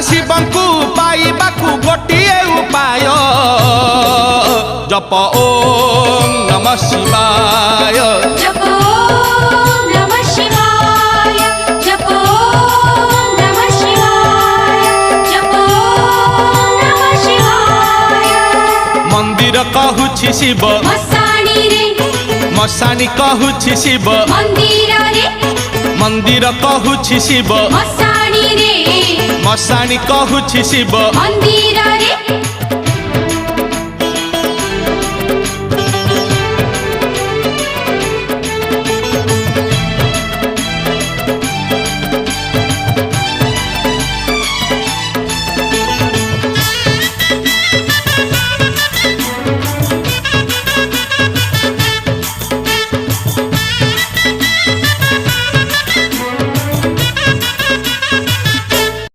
शिवंकु पाइबाकु गोटिए उपाय जप ओम नमः शिवाय जप ओम नमः शिवाय जप ओम नमः शिवाय जप ओम नमः शिवाय मंदिर कहूछि शिव मसाणी रे मसाणी कहूछि शिव मंदिर रे मंदिर कहूछि शिव मसाणी रे मसाणी कहूछि शिव मंदिर रे